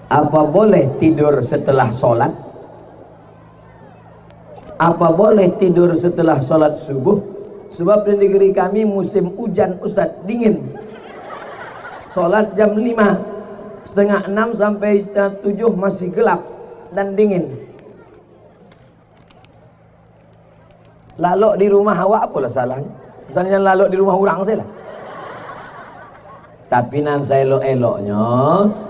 Apa boleh tidur setelah sholat? Apa boleh tidur setelah sholat subuh? Sebab di negeri kami musim hujan Ustaz, dingin. Sholat jam 5, setengah 6 sampai 7 masih gelap dan dingin. Lalu di rumah awak apalah salahnya? Misalnya lalu di rumah orang saya lah. Tapi nan saya elok-eloknya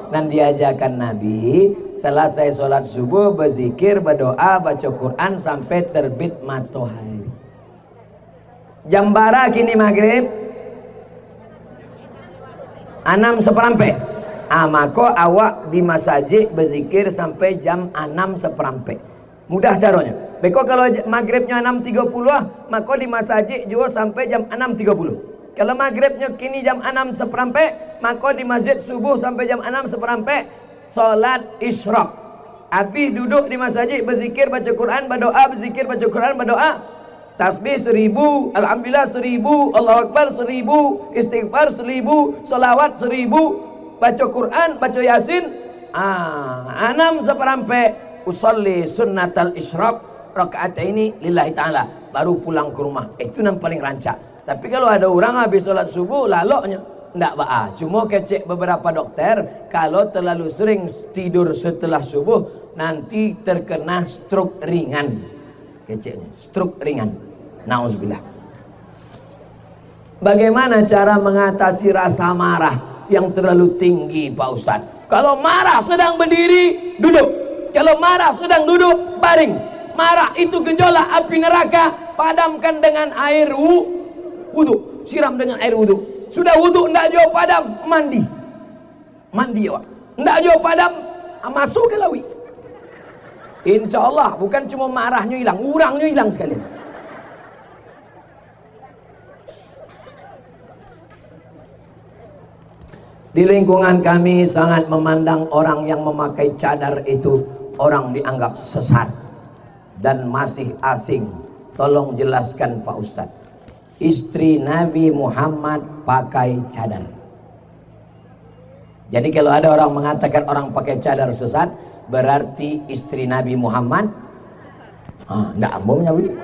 nan diajarkan Nabi selesai sholat subuh berzikir, berdoa, baca Quran sampai terbit matahari. Jam bara kini maghrib 6:15. Maka awak di masjid berzikir sampai jam 6:15. Mudah caranya. Beko kalau maghribnya 6:30 maka di masjid juga sampai jam 6:30. Kalau maghribnya kini jam 6:15 maka di masjid subuh sampai jam 6:15 salat isyraq. Habis duduk di masjid berzikir, baca Quran, berdoa, berzikir, baca Quran, berdoa. Tasbih 1000, alhamdulillah 1000, Allahu akbar 1000, istighfar 1000, salawat 1000, baca Quran, baca Yasin. 6:15 usolli sunnatal isyraq rakaat ini lillahi ta'ala, baru pulang ke rumah. Itu yang paling rancak. Tapi kalau ada orang habis sholat subuh laloknya ndak ba'a. Cuma kecek beberapa dokter kalau terlalu sering tidur setelah subuh nanti terkena stroke ringan. Keceknya stroke ringan. Nauzubillah. Bagaimana cara mengatasi rasa marah yang terlalu tinggi Pak Ustadz? Kalau marah sedang berdiri, duduk. Kalau marah sedang duduk, baring. Marah itu gejolak api neraka, padamkan dengan air wudu, siram dengan air wudu. Sudah wudu ndak jauh padam, mandi ya, ndak jauh padam, masuk ke lawi. Insya Allah bukan cuma marahnya hilang, urangnya hilang sekalian. Di lingkungan kami sangat memandang orang yang memakai cadar itu orang dianggap sesat dan masih asing. Tolong jelaskan Pak Ustadz. Istri Nabi Muhammad pakai cadar. Jadi kalau ada orang mengatakan orang pakai cadar sesat, berarti istri Nabi Muhammad enggak ambomnya begini.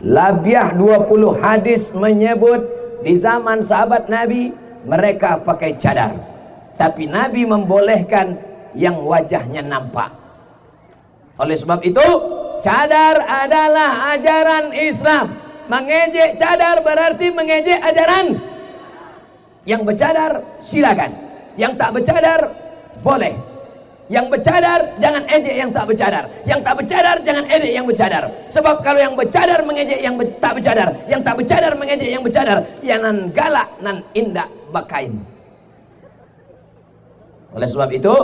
Labiah 20 hadis menyebut di zaman sahabat Nabi mereka pakai cadar. Tapi Nabi membolehkan yang wajahnya nampak. Oleh sebab itu cadar adalah ajaran Islam. Mengejek cadar berarti mengejek ajaran. Yang bercadar silakan, yang tak bercadar boleh. Yang bercadar jangan ejek yang tak bercadar, yang tak bercadar jangan ejek yang bercadar. Sebab kalau yang bercadar mengejek yang tak bercadar, yang tak bercadar mengejek yang bercadar, yang nan galak nan indah bakain. Oleh sebab itu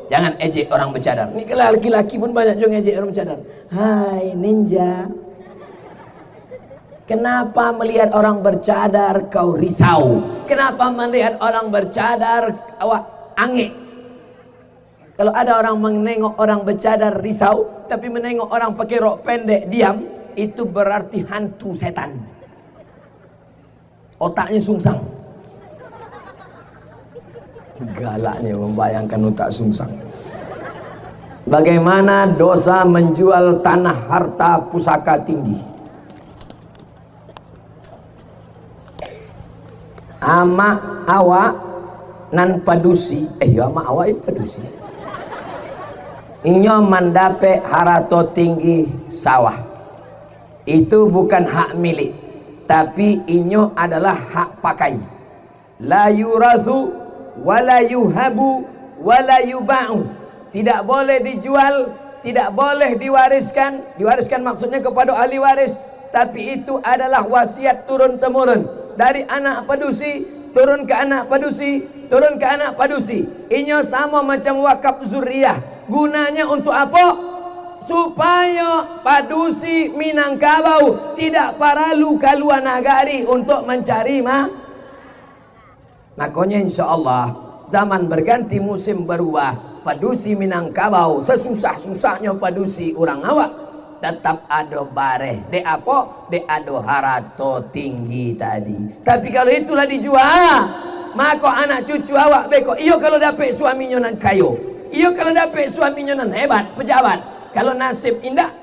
jangan ejek orang bercadar. Ini kalau laki-laki pun banyak juga ejek orang bercadar. Hai ninja, kenapa melihat orang bercadar kau risau? Kenapa melihat orang bercadar awak angin? Kalau ada orang menengok orang bercadar risau, tapi menengok orang pakai rok pendek diam, itu berarti hantu setan. Otaknya sungsang. Galaknya membayangkan otak sungsang. Bagaimana dosa menjual tanah harta pusaka tinggi? Ama awak nan padusi, ama awak itu padusi. Inyo mendapat harato tinggi sawah. Itu bukan hak milik, tapi inyo adalah hak pakai. La yurasu wala yuhabu wala yuba'u. Tidak boleh dijual, tidak boleh diwariskan. Diwariskan maksudnya kepada ahli waris, tapi itu adalah wasiat turun temurun dari anak padusi turun ke anak padusi, turun ke anak padusi. Inyo sama macam wakaf zuriyah. Gunanya untuk apa? Supaya padusi Minangkabau tidak paralu kaluar nagari untuk mencari makanya insya Allah zaman berganti, musim berubah. Padusi Minangkabau sesusah-susahnya padusi orang awak tetap ada bareh. De apa? De ada harato tinggi tadi. Tapi kalau itulah dijual, maka anak cucu awak beko. Iyo kalau dapat suaminya nan kayo, iyo kalau dapat suaminya nan hebat, pejabat. Kalau nasib indah,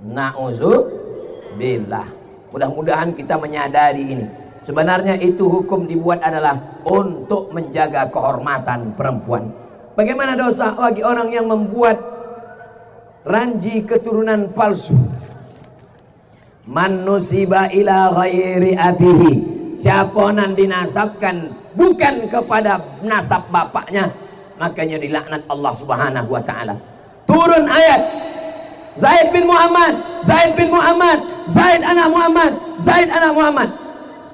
na'udzubillah. Mudah-mudahan kita menyadari ini. Sebenarnya itu hukum dibuat adalah untuk menjaga kehormatan perempuan. Bagaimana dosa bagi orang yang membuat ranji keturunan palsu? Man nusiba ila ghairi abihi, siapa nan dinasabkan bukan kepada nasab bapaknya, makanya dilaknat Allah Subhanahu wa taala. Turun ayat Zaid bin Muhammad, Zaid bin Muhammad, Zaid anak Muhammad, Zaid anak Muhammad.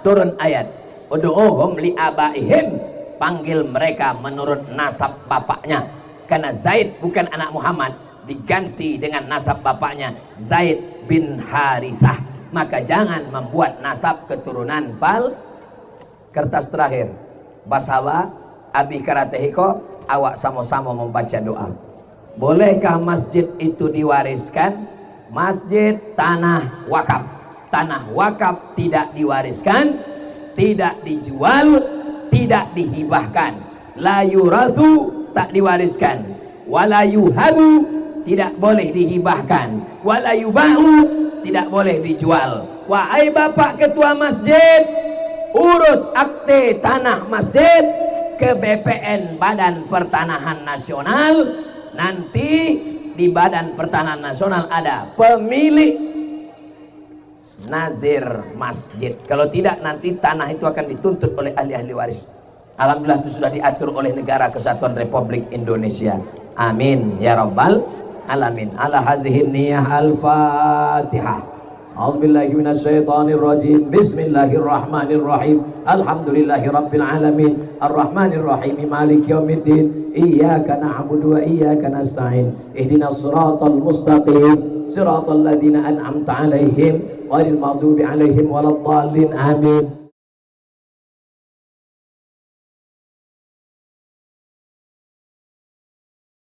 Turun ayat, ud'uhum li abaihim, panggil mereka menurut nasab bapaknya. Karena Zaid bukan anak Muhammad, diganti dengan nasab bapaknya Zaid bin Harisah. Maka jangan membuat nasab keturunan pal. Kertas terakhir, basawa abi karatehiko, awak sama-sama membaca doa. Bolehkah masjid itu diwariskan? Masjid tanah wakaf. Tanah wakaf tidak diwariskan, tidak dijual, tidak dihibahkan. La yurasu, tak diwariskan. Wala yuhabu, tidak boleh dihibahkan. Wala yubahu, tidak boleh dijual. Wahai bapak ketua masjid, urus akte tanah masjid ke BPN, Badan Pertanahan Nasional. Nanti di Badan Pertanahan Nasional ada pemilik nazir masjid. Kalau tidak, nanti tanah itu akan dituntut oleh ahli-ahli waris. Alhamdulillah itu sudah diatur oleh Negara Kesatuan Republik Indonesia. Amin ya rabbal alamin. Ala hazihin niyah al-fatihah. A'udzubillahi minasyaitonir rajim. Bismillahirrahmanirrahim. Alhamdulillahi rabbil alamin. Arrahmanir rahim. Maliki yaumiddin. Iyyaka na'budu wa iyyaka nasta'in. Ihdinas siratal mustaqim. Siratal ladzina an'amta 'alaihim ghairil maghdubi 'alaihim waladdallin. Amin.